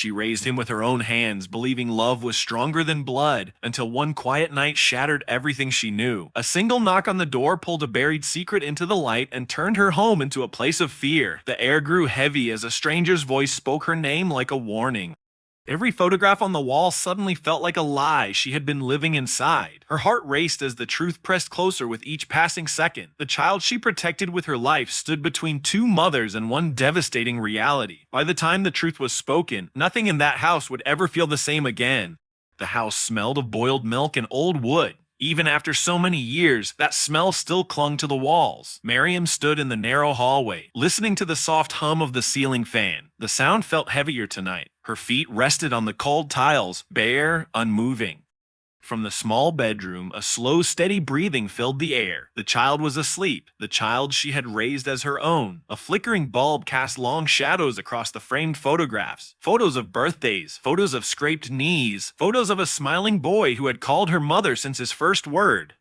She raised him with her own hands, believing love was stronger than blood, until one quiet night shattered everything she knew. A single knock on the door pulled a buried secret into the light and turned her home into a place of fear. The air grew heavy as a stranger's voice spoke her name like a warning. Every photograph on the wall suddenly felt like a lie she had been living inside. Her heart raced as the truth pressed closer with each passing second. The child she protected with her life stood between two mothers and one devastating reality. By the time the truth was spoken, nothing in that house would ever feel the same again. The house smelled of boiled milk and old wood. Even after so many years, that smell still clung to the walls. Miriam stood in the narrow hallway, listening to the soft hum of the ceiling fan. The sound felt heavier tonight. Her feet rested on the cold tiles, bare, unmoving. From the small bedroom, a slow, steady breathing filled the air. The child was asleep, the child she had raised as her own. A flickering bulb cast long shadows across the framed photographs. Photos of birthdays, photos of scraped knees, photos of a smiling boy who had called her mother since his first word.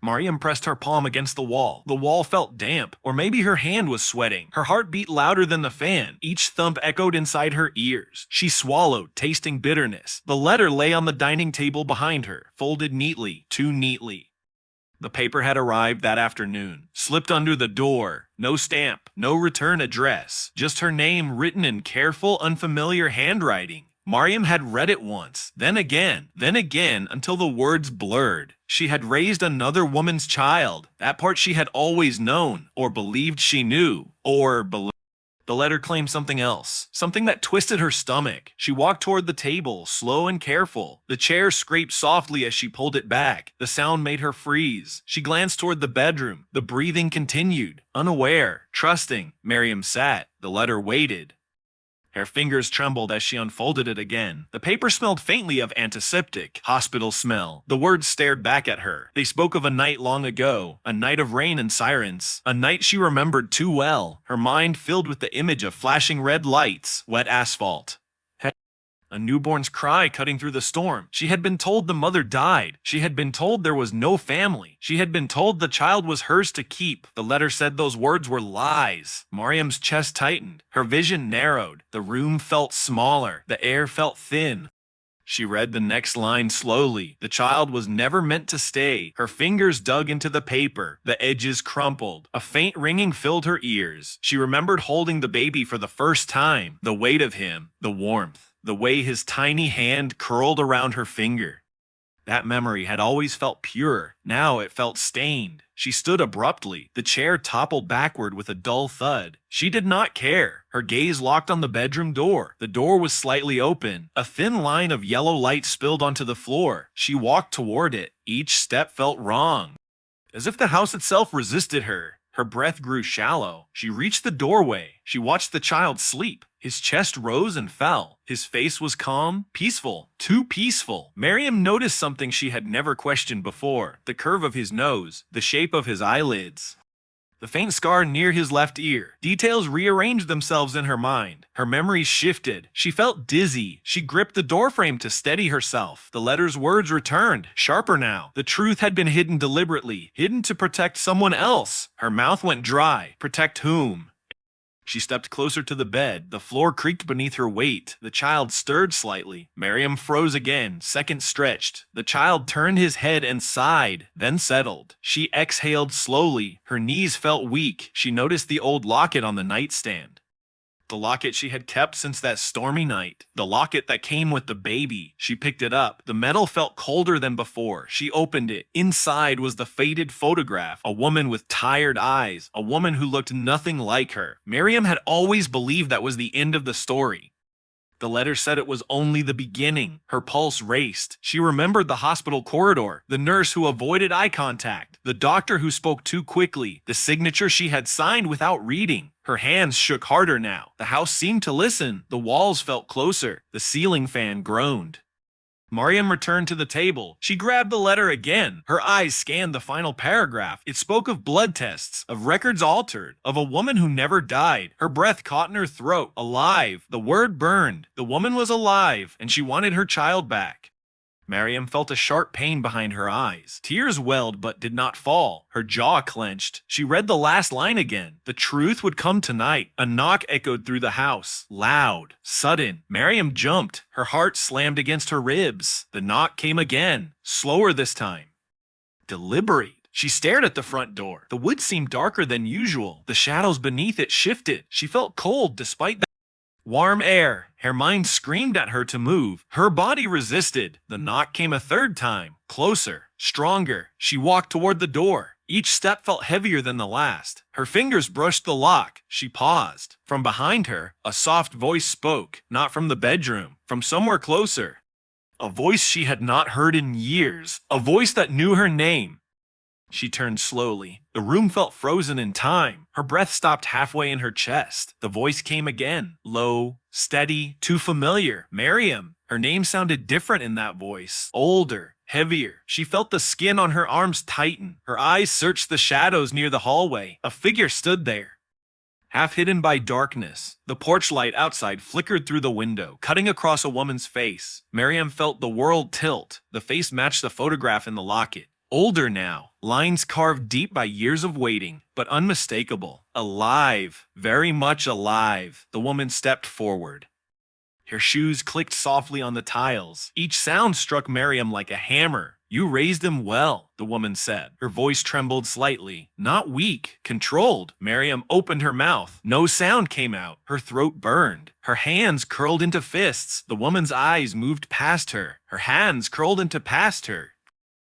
Mariam pressed her palm against the wall. The wall felt damp, or maybe her hand was sweating. Her heart beat louder than the fan. Each thump echoed inside her ears. She swallowed, tasting bitterness. The letter lay on the dining table behind her, folded neatly, too neatly. The paper had arrived that afternoon, slipped under the door. No stamp, no return address, just her name written in careful, unfamiliar handwriting. Mariam had read it once, then again, until the words blurred. She had raised another woman's child, that part she had always known, or believed she knew, The letter claimed something else, something that twisted her stomach. She walked toward the table, slow and careful. The chair scraped softly as she pulled it back. The sound made her freeze. She glanced toward the bedroom. The breathing continued. Unaware, trusting, Miriam sat. The letter waited. Her fingers trembled as she unfolded it again. The paper smelled faintly of antiseptic, hospital smell. The words stared back at her. They spoke of a night long ago, a night of rain and sirens, a night she remembered too well, her mind filled with the image of flashing red lights, wet asphalt. A newborn's cry cutting through the storm. She had been told the mother died. She had been told there was no family. She had been told the child was hers to keep. The letter said those words were lies. Mariam's chest tightened. Her vision narrowed. The room felt smaller. The air felt thin. She read the next line slowly. The child was never meant to stay. Her fingers dug into the paper. The edges crumpled. A faint ringing filled her ears. She remembered holding the baby for the first time. The weight of him. The warmth. The way his tiny hand curled around her finger. That memory had always felt pure. Now it felt stained. She stood abruptly. The chair toppled backward with a dull thud. She did not care. Her gaze locked on the bedroom door. The door was slightly open. A thin line of yellow light spilled onto the floor. She walked toward it. Each step felt wrong, as if the house itself resisted her. Her breath grew shallow. She reached the doorway. She watched the child sleep. His chest rose and fell. His face was calm, peaceful, too peaceful. Miriam noticed something she had never questioned before: the curve of his nose, the shape of his eyelids, the faint scar near his left ear. Details rearranged themselves in her mind. Her memories shifted. She felt dizzy. She gripped the doorframe to steady herself. The letter's words returned, sharper now. The truth had been hidden deliberately, hidden to protect someone else. Her mouth went dry. Protect whom? She stepped closer to the bed. The floor creaked beneath her weight. The child stirred slightly. Miriam froze again, seconds stretched. The child turned his head and sighed, then settled. She exhaled slowly. Her knees felt weak. She noticed the old locket on the nightstand. The locket she had kept since that stormy night. The locket that came with the baby. She picked it up. The metal felt colder than before. She opened it. Inside was the faded photograph. A woman with tired eyes. A woman who looked nothing like her. Miriam had always believed that was the end of the story. The letter said it was only the beginning. Her pulse raced. She remembered the hospital corridor, the nurse who avoided eye contact, the doctor who spoke too quickly, the signature she had signed without reading. Her hands shook harder now. The house seemed to listen. The walls felt closer. The ceiling fan groaned. Mariam returned to the table. She grabbed the letter again. Her eyes scanned the final paragraph. It spoke of blood tests, of records altered, of a woman who never died. Her breath caught in her throat. Alive. The word burned. The woman was alive, and she wanted her child back. Miriam felt a sharp pain behind her eyes. Tears welled but did not fall. Her jaw clenched. She read the last line again. The truth would come tonight. A knock echoed through the house. Loud. Sudden. Miriam jumped. Her heart slammed against her ribs. The knock came again. Slower this time. Deliberate. She stared at the front door. The wood seemed darker than usual. The shadows beneath it shifted. She felt cold despite that. Warm air. Her mind screamed at her to move. Her body resisted. The knock came a third time. Closer. Stronger. She walked toward the door. Each step felt heavier than the last. Her fingers brushed the lock. She paused. From behind her, a soft voice spoke. Not from the bedroom. From somewhere closer. A voice she had not heard in years. A voice that knew her name. She turned slowly. The room felt frozen in time. Her breath stopped halfway in her chest. The voice came again. Low, steady, too familiar. Miriam. Her name sounded different in that voice. Older, heavier. She felt the skin on her arms tighten. Her eyes searched the shadows near the hallway. A figure stood there, half hidden by darkness. The porch light outside flickered through the window, cutting across a woman's face. Miriam felt the world tilt. The face matched the photograph in the locket. Older now, lines carved deep by years of waiting, but unmistakable. Alive, very much alive. The woman stepped forward. Her shoes clicked softly on the tiles. Each sound struck Miriam like a hammer. You raised him well, the woman said. Her voice trembled slightly. Not weak, controlled. Miriam opened her mouth. No sound came out. Her throat burned. Her hands curled into fists. The woman's eyes moved past her. Her hands curled into past her.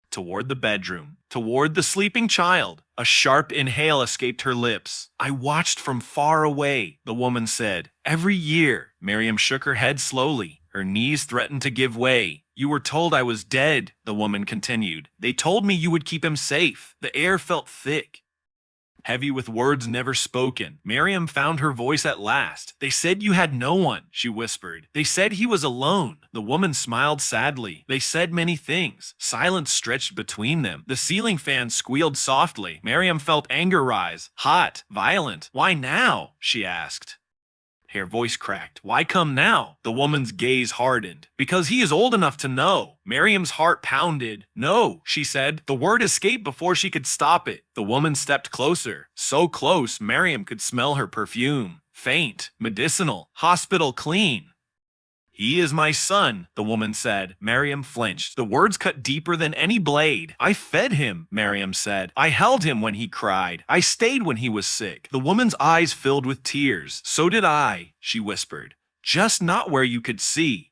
Toward the bedroom, toward the sleeping child. A sharp inhale escaped her lips. I watched from far away, the woman said. Every year. Miriam shook her head slowly. Her knees threatened to give way. You were told I was dead, the woman continued. They told me you would keep him safe. The air felt thick, heavy with words never spoken. Miriam found her voice at last. They said you had no one, she whispered. They said he was alone. The woman smiled sadly. They said many things. Silence stretched between them. The ceiling fan squealed softly. Miriam felt anger rise. Hot, violent. Why now? She asked. Her voice cracked. Why come now? The woman's gaze hardened. Because he is old enough to know. Miriam's heart pounded. No, she said. The word escaped before she could stop it. The woman stepped closer. So close, Miriam could smell her perfume. Faint, medicinal, hospital clean. He is my son, the woman said. Miriam flinched. The words cut deeper than any blade. I fed him, Miriam said. I held him when he cried. I stayed when he was sick. The woman's eyes filled with tears. So did I, she whispered. Just not where you could see.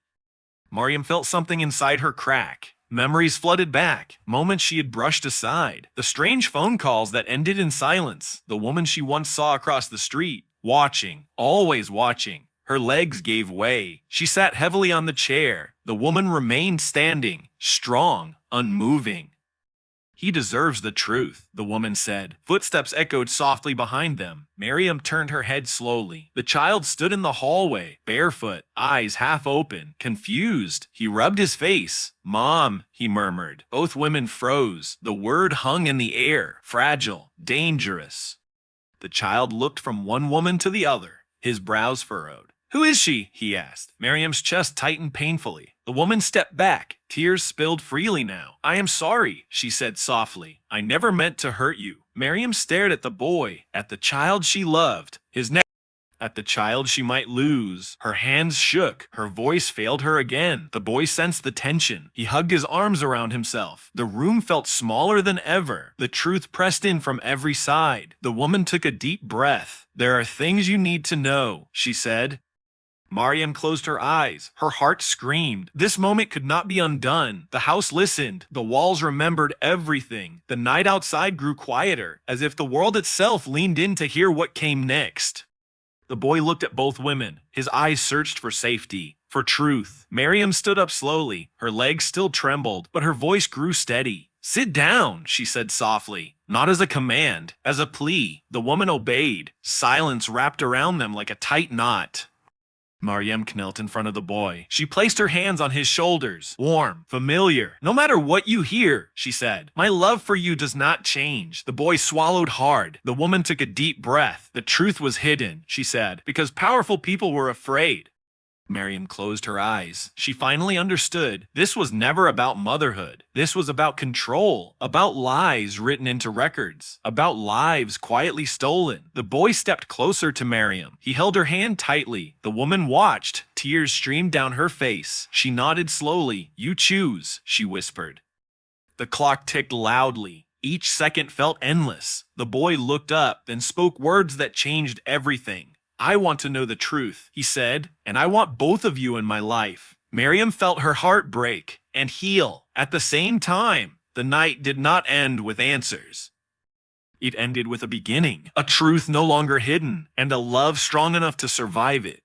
Miriam felt something inside her crack. Memories flooded back, moments she had brushed aside. The strange phone calls that ended in silence. The woman she once saw across the street, watching, always watching. Her legs gave way. She sat heavily on the chair. The woman remained standing, strong, unmoving. He deserves the truth, the woman said. Footsteps echoed softly behind them. Miriam turned her head slowly. The child stood in the hallway, barefoot, eyes half open, confused. He rubbed his face. Mom, he murmured. Both women froze. The word hung in the air, fragile, dangerous. The child looked from one woman to the other, his brows furrowed. Who is she? He asked. Miriam's chest tightened painfully. The woman stepped back. Tears spilled freely now. I am sorry, she said softly. I never meant to hurt you. Miriam stared at the boy, at the child she loved, his neck, at the child she might lose. Her hands shook. Her voice failed her again. The boy sensed the tension. He hugged his arms around himself. The room felt smaller than ever. The truth pressed in from every side. The woman took a deep breath. There are things you need to know, she said. Miriam closed her eyes. Her heart screamed. This moment could not be undone. The house listened. The walls remembered everything. The night outside grew quieter, as if the world itself leaned in to hear what came next. The boy looked at both women. His eyes searched for safety, for truth. Miriam stood up slowly. Her legs still trembled, but her voice grew steady. Sit down, she said softly. Not as a command, as a plea. The woman obeyed. Silence wrapped around them like a tight knot. Miriam knelt in front of the boy. She placed her hands on his shoulders. Warm, familiar. No matter what you hear, she said, my love for you does not change. The boy swallowed hard. The woman took a deep breath. The truth was hidden, she said, because powerful people were afraid. Miriam closed her eyes. She finally understood. This was never about motherhood. This was about control, about lies written into records, about lives quietly stolen. The boy stepped closer to Miriam. He held her hand tightly. The woman watched. Tears streamed down her face. She nodded slowly. "You choose," she whispered. The clock ticked loudly. Each second felt endless. The boy looked up and spoke words that changed everything. "I want to know the truth," he said, "and I want both of you in my life." Miriam felt her heart break and heal. At the same time, the night did not end with answers. It ended with a beginning, a truth no longer hidden, and a love strong enough to survive it.